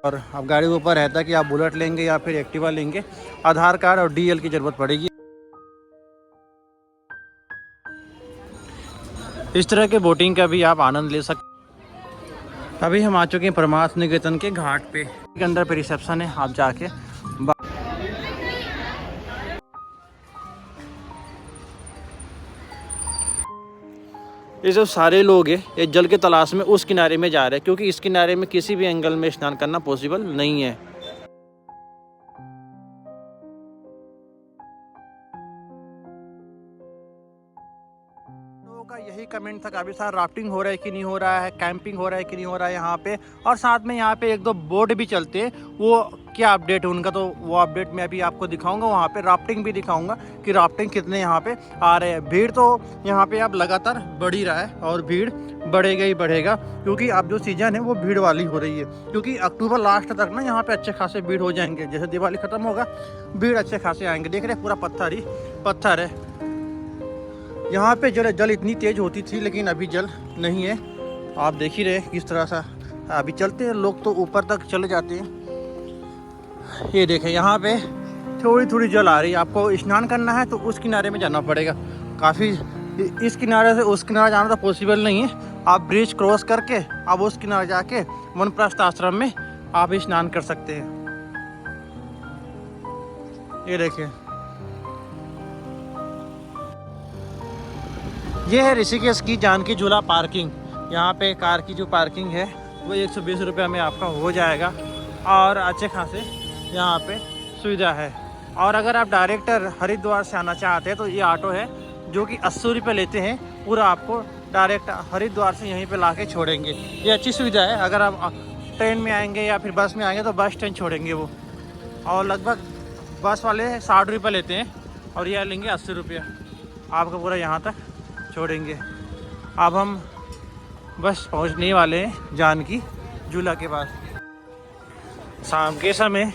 और अब गाड़ी के ऊपर रहता है कि आप बुलेट लेंगे या फिर एक्टिवा लेंगे, आधार कार्ड और डीएल की ज़रूरत पड़ेगी। इस तरह के बोटिंग का भी आप आनंद ले सकते। अभी हम आ चुके हैं परमार्थ निकेतन के घाट पे, के अंदर पे रिसेप्शन है, आप जाके ये जो सारे लोग हैं ये जल के तलाश में उस किनारे में जा रहे हैं, क्योंकि इस किनारे में किसी भी एंगल में स्नान करना पॉसिबल नहीं है। लोगों का यही कमेंट था, काफ़ी सारा राफ्टिंग हो रहा है कि नहीं हो रहा है, कैंपिंग हो रहा है कि नहीं हो रहा है यहाँ पे, और साथ में यहाँ पे एक दो बोट भी चलते हैं, वो क्या अपडेट है उनका, तो वो अपडेट मैं अभी आपको दिखाऊंगा। वहाँ पे राफ्टिंग भी दिखाऊंगा कि राफ्टिंग कितने यहाँ पे आ रहे हैं। भीड़ तो यहाँ पे अब लगातार बढ़ ही रहा है और भीड़ बढ़ेगा ही बढ़ेगा, क्योंकि अब जो सीजन है वो भीड़ वाली हो रही है। क्योंकि अक्टूबर लास्ट तक ना यहाँ पे अच्छे खासे भीड़ हो जाएंगे, जैसे दिवाली खत्म होगा भीड़ अच्छे खासे आएंगे। देख रहे पूरा पत्थर ही पत्थर है। यहाँ पे जल इतनी तेज होती थी, लेकिन अभी जल नहीं है। आप देख ही रहे किस तरह सा अभी चलते हैं लोग, तो ऊपर तक चले जाते हैं। ये देखें यहाँ पे थोड़ी थोड़ी जल आ रही है। आपको स्नान करना है तो उस किनारे में जाना पड़ेगा। काफ़ी इस किनारे से उस किनारे जाना तो पॉसिबल नहीं है। आप ब्रिज क्रॉस करके आप उस किनारे जाके वनप्रस्थ आश्रम में आप स्नान कर सकते हैं। ये देखिए, ये है ऋषिकेश की जानकी झूला पार्किंग। यहाँ पे कार की जो पार्किंग है वो 120 रुपये में आपका हो जाएगा, और अच्छे खासे यहाँ पे सुविधा है। और अगर आप डायरेक्ट हरिद्वार से आना चाहते हैं तो ये ऑटो है जो कि 80 रुपये लेते हैं, पूरा आपको डायरेक्ट हरिद्वार से यहीं पे लाके छोड़ेंगे। ये अच्छी सुविधा है। अगर आप ट्रेन में आएंगे या फिर बस में आएंगे तो बस स्टैंड छोड़ेंगे वो, और लगभग बस वाले 60 रुपये लेते हैं और ये लेंगे 80 रुपये, आपको पूरा यहाँ तक छोड़ेंगे। अब हम बस पहुँचने वाले हैं जानकी झूला के पास। शाम के समय,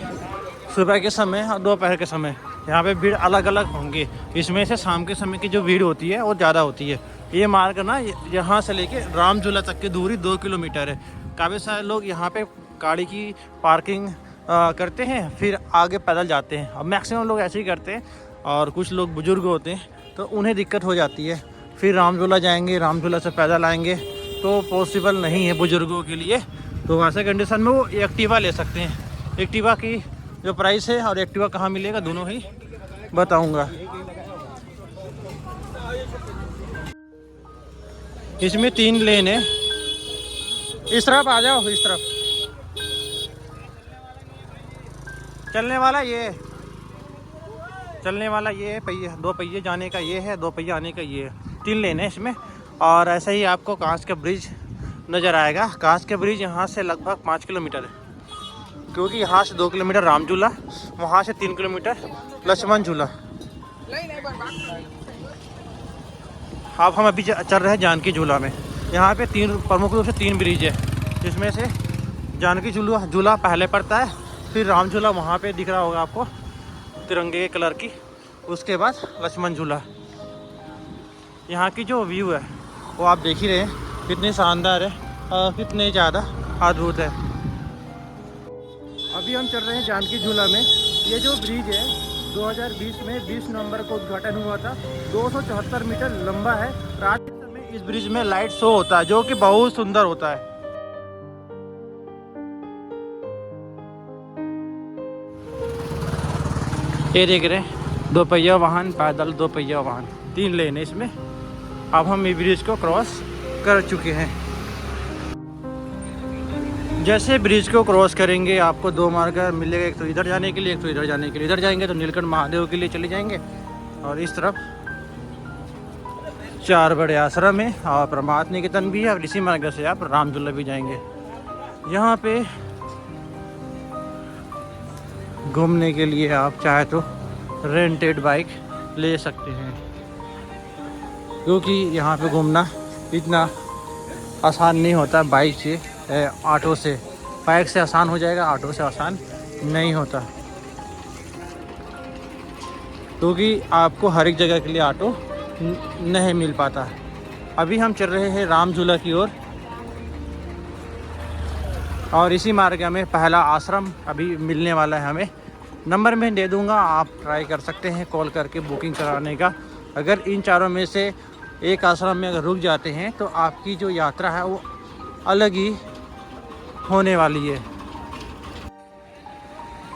सुबह के समय और दोपहर के समय यहाँ पे भीड़ अलग अलग होंगे। इसमें से शाम के समय की जो भीड़ होती है वो ज़्यादा होती है। ये मार्ग ना यहाँ से लेके राम झूला तक की दूरी 2 किलोमीटर है। काफ़ी सारे लोग यहाँ पे गाड़ी की पार्किंग करते हैं, फिर आगे पैदल जाते हैं। अब मैक्सिमम लोग ऐसे ही करते हैं, और कुछ लोग बुजुर्ग होते हैं तो उन्हें दिक्कत हो जाती है। फिर राम झूला जाएंगे, राम झूला से पैदल आएंगे तो पॉसिबल नहीं है बुजुर्गों के लिए। तो वैसे कंडीशन में वो एक्टिवा ले सकते हैं। एक्टिवा की जो प्राइस है और एक्टिवा कहाँ मिलेगा दोनों ही बताऊंगा। इसमें 3 लेन है। इस तरफ आ जाओ, इस तरफ चलने वाला ये है, चलने वाला ये है पहिए, 2 पहिए जाने का ये है, 2 पहिए आने का ये है। 3 लेन है इसमें। और ऐसे ही आपको कांच का ब्रिज नज़र आएगा। कांच के ब्रिज यहाँ से लगभग 5 किलोमीटर है, क्योंकि यहाँ से 2 किलोमीटर राम झूला, वहाँ से 3 किलोमीटर लक्ष्मण झूला। अब हम अभी चल रहे हैं जानकी झूला में। यहाँ पे 3 प्रमुख रूप से 3 ब्रिज है, जिसमें से जानकी झूला पहले पड़ता है, फिर राम झूला वहाँ पे दिख रहा होगा आपको तिरंगे के कलर की, उसके बाद लक्ष्मण झूला। यहाँ की जो व्यू है वो आप देख ही रहे हैं कितनी शानदार है और कितने ज़्यादा अद्भुत है। अभी हम चल रहे हैं जानकी झूला में। ये जो ब्रिज है 2020 में 20 नवंबर को उद्घाटन हुआ था। 274 मीटर लंबा है। रात के समय इस ब्रिज में लाइट शो होता है, जो कि बहुत सुंदर होता है। ये देख रहे हैं 2 पहिया वाहन, पैदल 2 पहिया वाहन, 3 लेन है इसमें। अब हम ये ब्रिज को क्रॉस कर चुके हैं। जैसे ब्रिज को क्रॉस करेंगे आपको 2 मार्ग मिलेगा, एक तो इधर जाने के लिए, एक तो इधर जाने के लिए। इधर जाएंगे तो नीलकंठ महादेव के लिए चले जाएंगे, और इस तरफ 4 बड़े आश्रम है और परमार्थ निकेतन भी है, और इसी मार्ग से आप राम झूला भी जाएंगे। यहाँ पे घूमने के लिए आप चाहे तो रेंटेड बाइक ले सकते हैं, क्योंकि यहाँ पे घूमना इतना आसान नहीं होता बाइक से, ऑटो से। बाइक से आसान हो जाएगा, ऑटो से आसान नहीं होता, क्योंकि आपको हर एक जगह के लिए ऑटो नहीं मिल पाता। अभी हम चल रहे हैं राम झूला की ओर। और इसी मार्ग में पहला आश्रम अभी मिलने वाला है हमें। नंबर मैं दे दूंगा, आप ट्राई कर सकते हैं कॉल करके बुकिंग कराने का। अगर इन चारों में से एक आश्रम में अगर रुक जाते हैं तो आपकी जो यात्रा है वो अलग ही होने वाली है।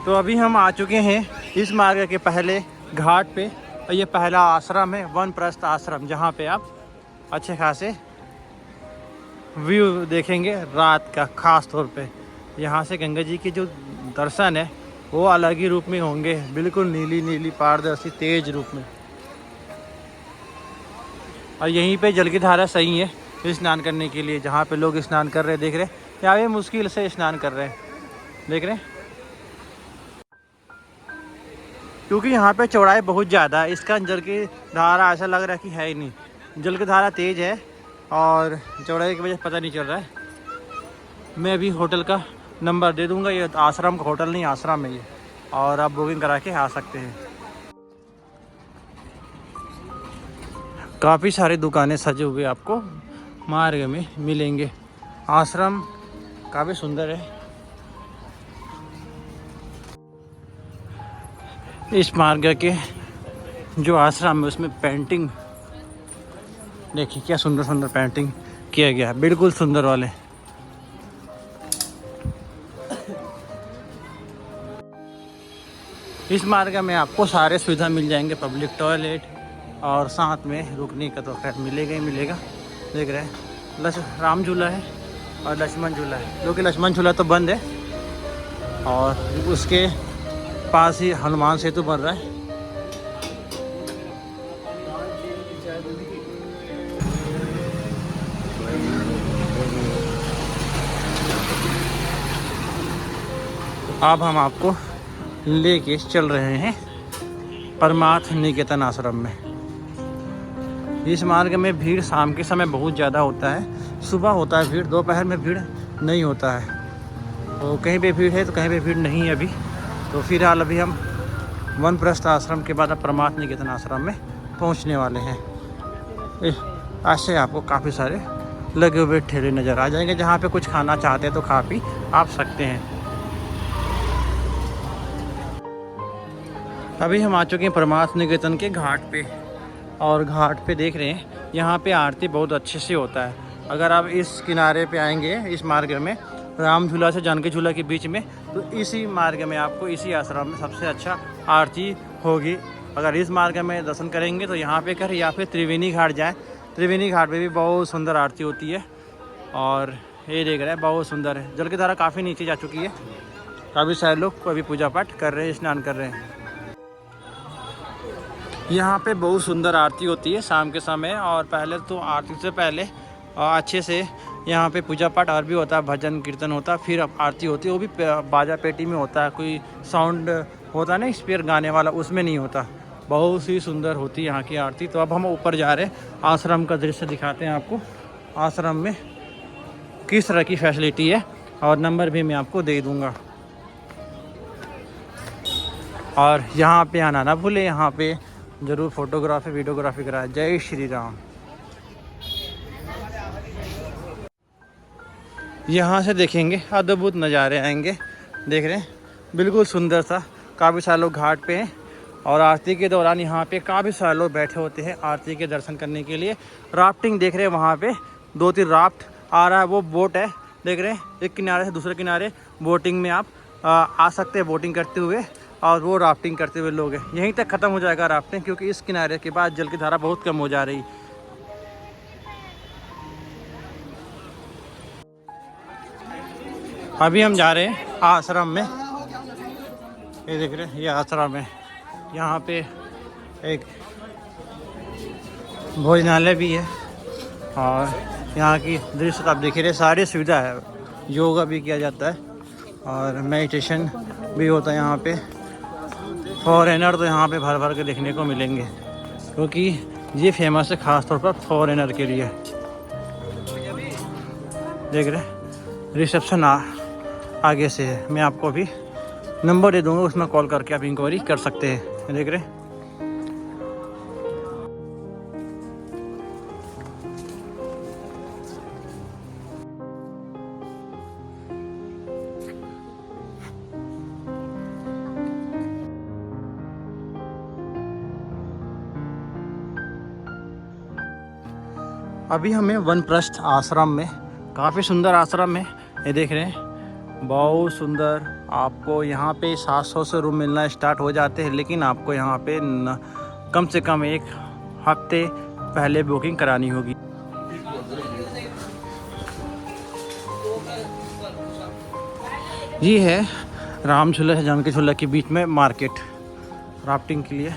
तो अभी हम आ चुके हैं इस मार्ग के पहले घाट पे, और ये पहला आश्रम है वानप्रस्थ आश्रम, जहाँ पे आप अच्छे खासे व्यू देखेंगे रात का। ख़ास तौर पे यहाँ से गंगा जी के जो दर्शन है वो अलग ही रूप में होंगे, बिल्कुल नीली नीली पारदर्शी तेज रूप में। और यहीं पे जल की धारा सही है स्नान करने के लिए, जहाँ पे लोग स्नान कर रहे हैं, देख रहे हैं यहाँ पे मुश्किल से स्नान कर रहे हैं, देख रहे हैं, क्योंकि यहाँ पे चौड़ाई बहुत ज़्यादा है। इसका जल की धारा ऐसा लग रहा है कि है ही नहीं, जल की धारा तेज़ है और चौड़ाई की वजह से पता नहीं चल रहा है। मैं अभी होटल का नंबर दे दूँगा, ये आश्रम का होटल नहीं आश्रम है ये, और आप बुकिंग करा के आ सकते हैं। काफ़ी सारी दुकानें सजे हुए आपको मार्ग में मिलेंगे। आश्रम काफ़ी सुंदर है। इस मार्ग के जो आश्रम है उसमें पेंटिंग देखिए, क्या सुंदर सुंदर पेंटिंग किया गया है, बिल्कुल सुंदर वाले। इस मार्ग में आपको सारे सुविधा मिल जाएंगे, पब्लिक टॉयलेट और साथ में रुकने का तो खैर मिलेगा ही मिलेगा। देख रहे हैं राम झूला है और लक्ष्मण झूला है, जो कि लक्ष्मण झूला तो बंद है और उसके पास ही हनुमान सेतु बन रहा है। अब हम आपको लेके चल रहे हैं परमार्थ निकेतन आश्रम में। इस मार्ग में भीड़ शाम के समय बहुत ज़्यादा होता है, सुबह होता है भीड़, दोपहर में भीड़ नहीं होता है। तो कहीं पे भीड़ है तो कहीं पे भीड़ नहीं है अभी। तो फिलहाल अभी हम वानप्रस्थ आश्रम के बाद अब परमार्थ निकेतन आश्रम में पहुंचने वाले हैं। ऐसे आपको काफ़ी सारे लगे हुए ठेले नज़र आ जाएंगे, जहाँ पे कुछ खाना चाहते हैं तो खा पी आप सकते हैं। अभी हम आ चुके हैं परमार्थ निकेतन के घाट पे, और घाट पे देख रहे हैं यहाँ पे आरती बहुत अच्छे से होता है। अगर आप इस किनारे पे आएंगे इस मार्ग में राम झूला से जानकी झूला के बीच में, तो इसी मार्ग में आपको इसी आश्रम में सबसे अच्छा आरती होगी। अगर इस मार्ग में दर्शन करेंगे तो यहाँ पे करें या फिर त्रिवेणी घाट जाएँ। त्रिवेणी घाट पे भी बहुत सुंदर आरती होती है, और ये देख रहे हैं बहुत सुंदर है। जल की धारा काफ़ी नीचे जा चुकी है, काफ़ी सारे लोग को अभी पूजा पाठ कर रहे हैं, स्नान कर रहे हैं। यहाँ पे बहुत सुंदर आरती होती है शाम के समय, और पहले तो आरती से पहले अच्छे से यहाँ पे पूजा पाठ और भी होता है, भजन कीर्तन होता है, फिर आरती होती है। वो भी बाजा पेटी में होता है, कोई साउंड होता है ना स्पीकर गाने वाला, उसमें नहीं होता। बहुत ही सुंदर होती है यहाँ की आरती। तो अब हम ऊपर जा रहे हैं, आश्रम का दृश्य दिखाते हैं आपको, आश्रम में किस तरह की फैसिलिटी है, और नंबर भी मैं आपको दे दूँगा। और यहाँ पे आना ना भूले, यहाँ पे ज़रूर फोटोग्राफी वीडियोग्राफी कराए। जय श्री राम। यहाँ से देखेंगे अद्भुत नज़ारे आएंगे, देख रहे हैं बिल्कुल सुंदर सा। काफ़ी सारे लोग घाट पे हैं, और आरती के दौरान यहाँ पे काफ़ी सारे लोग बैठे होते हैं आरती के दर्शन करने के लिए। राफ्टिंग देख रहे हैं, वहाँ पे 2-3 राफ्ट आ रहा है, वो बोट है, देख रहे हैं। एक किनारे से दूसरे किनारे बोटिंग में आप आ सकते हैं, बोटिंग करते हुए, और वो राफ्टिंग करते हुए लोग हैं। यहीं तक ख़त्म हो जाएगा राफ्टिंग, क्योंकि इस किनारे के बाद जल की धारा बहुत कम हो जा रही। अभी हम जा रहे हैं आश्रम में, ये देख रहे हैं ये आश्रम है। यहाँ पे एक भोजनालय भी है, और यहाँ की दृश्य आप देख रहे, सारी सुविधा है। योगा भी किया जाता है और मेडिटेशन भी होता है यहाँ पे। फॉरेनर तो यहाँ पे भर भर के देखने को मिलेंगे, क्योंकि ये फेमस है ख़ास तौर पर फॉरेनर के लिए। देख रहे रिसेप्शन आगे से है, मैं आपको अभी नंबर दे दूँगा, उसमें कॉल करके आप इंक्वायरी कर सकते हैं। देख रहे अभी हमें वनप्रस्थ आश्रम में, काफ़ी सुंदर आश्रम है, ये देख रहे हैं, बहुत सुंदर। आपको यहाँ पे 700 से रूम मिलना स्टार्ट हो जाते हैं, लेकिन आपको यहाँ पे कम से कम 1 हफ्ते पहले बुकिंग करानी होगी। ये है राम झूला से जानकी झूला के बीच में मार्केट, राफ्टिंग के लिए,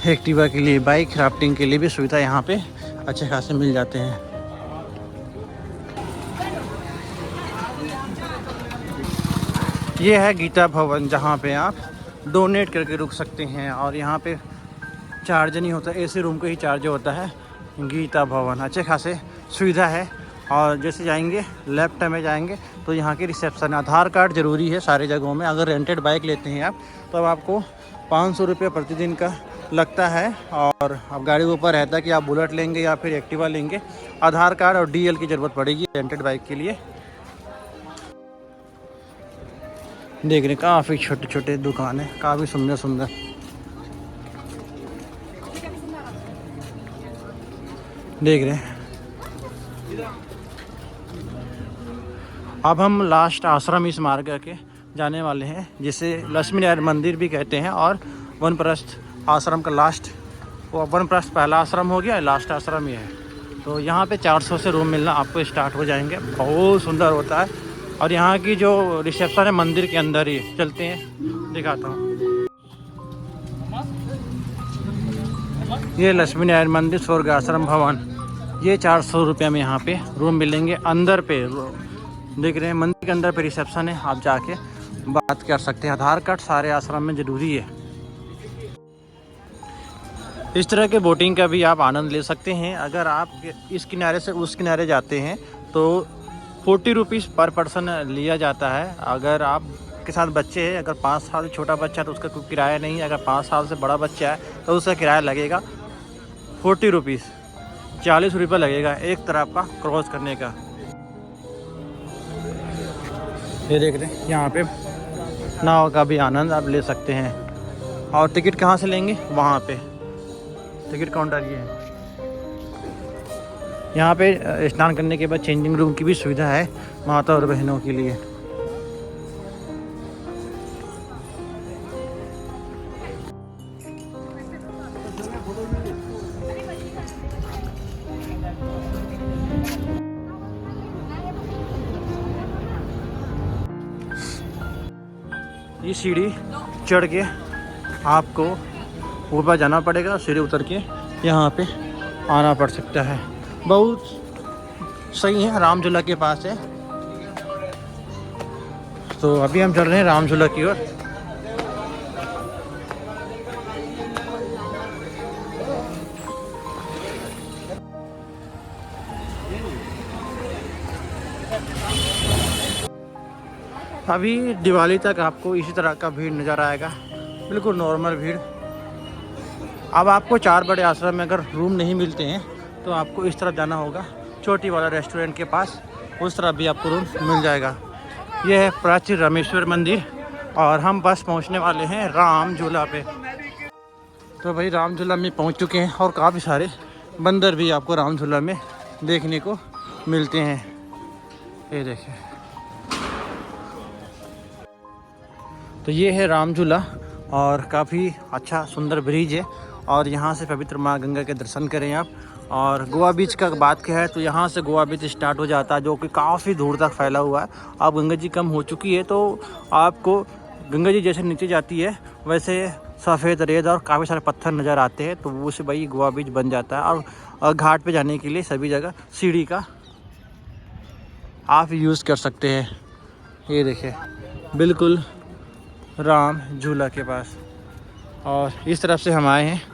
एक्टिवा के लिए, बाइक राफ्टिंग के लिए भी सुविधा यहाँ पे अच्छे खासे मिल जाते हैं। ये है गीता भवन, जहाँ पे आप डोनेट करके रुक सकते हैं और यहाँ पे चार्ज नहीं होता, ऐसे रूम का ही चार्ज होता है। गीता भवन अच्छे खासे सुविधा है। और जैसे जाएंगे लेफ्ट में जाएंगे तो यहाँ की रिसेप्शन, आधार कार्ड ज़रूरी है सारी जगहों में। अगर रेंटेड बाइक लेते हैं आप तो अब आपको 500 रुपये प्रतिदिन का लगता है। और अब गाड़ी के ऊपर रहता है कि आप बुलेट लेंगे या फिर एक्टिवा लेंगे। आधार कार्ड और डीएल की ज़रूरत पड़ेगी रेंटेड बाइक के लिए। देख रहे काफ़ी छोटे छोटे दुकान है, काफ़ी सुंदर सुंदर। देख रहे हैं अब हम लास्ट आश्रम इस मार्ग के जाने वाले हैं, जिसे लक्ष्मी नारायण मंदिर भी कहते हैं। और वनप्रस्थ आश्रम का लास्ट, वो वनप्रस्थ पहला आश्रम हो गया, लास्ट आश्रम ये है। तो यहाँ पे 400 से रूम मिलना आपको स्टार्ट हो जाएंगे। बहुत सुंदर होता है। और यहाँ की जो रिसेप्शन है मंदिर के अंदर ही, चलते हैं दिखाता हूँ। ये लक्ष्मी नारायण मंदिर स्वर्ग आश्रम भवन, ये 400 रुपये में यहाँ पे रूम मिलेंगे। अंदर पे देख रहे हैं मंदिर के अंदर पे रिसेप्शन है, आप जाके बात कर सकते हैं। आधार कार्ड सारे आश्रम में ज़रूरी है। इस तरह के बोटिंग का भी आप आनंद ले सकते हैं। अगर आप इस किनारे से उस किनारे जाते हैं तो 40 रुपीज़ पर पर्सन लिया जाता है। अगर आप के साथ बच्चे हैं, अगर 5 साल से छोटा बच्चा है तो उसका कोई किराया नहीं है। अगर 5 साल से बड़ा बच्चा है तो उसका किराया लगेगा 40 रुपीज़, 40 रुपये लगेगा एक तरफ का क्रॉस करने का। ये देख रहे हैं यहाँ पे नाव का भी आनंद आप ले सकते हैं। और टिकट कहाँ से लेंगे, वहाँ पे टिकट काउंटर ये है। यहाँ पे स्नान करने के बाद चेंजिंग रूम की भी सुविधा है माता और बहनों के लिए। ये सीढ़ी चढ़ के आपको ऊपर जाना पड़ेगा, सीढ़ी उतर के यहाँ पे आना पड़ सकता है। बहुत सही है, राम झूला के पास है। तो अभी हम चल रहे हैं राम झूला की ओर। अभी दिवाली तक आपको इसी तरह का भीड़ नज़र आएगा, बिल्कुल नॉर्मल भीड़। अब आपको 4 बड़े आश्रम में अगर रूम नहीं मिलते हैं तो आपको इस तरफ जाना होगा, छोटी वाला रेस्टोरेंट के पास, उस तरफ भी आपको रूम मिल जाएगा। यह है प्राचीन रामेश्वर मंदिर और हम बस पहुंचने वाले हैं राम झूला पे। तो भाई राम झूला में पहुंच चुके हैं और काफ़ी सारे बंदर भी आपको राम झूला में देखने को मिलते हैं। ये देखिए, तो ये है राम झूला और काफ़ी अच्छा सुंदर ब्रिज है। और यहाँ से पवित्र माँ गंगा के दर्शन करें आप। और गोवा बीच का बात क्या है तो यहाँ से गोवा बीच स्टार्ट हो जाता है, जो कि काफ़ी दूर तक फैला हुआ है। अब गंगा जी कम हो चुकी है तो आपको गंगा जी जैसे नीचे जाती है वैसे सफ़ेद रेत और काफ़ी सारे पत्थर नज़र आते हैं, तो वो से भाई गोवा बीच बन जाता है। और घाट पे जाने के लिए सभी जगह सीढ़ी का आप यूज़ कर सकते हैं। ये देखिए बिल्कुल राम झूला के पास, और इस तरफ से हम आए हैं।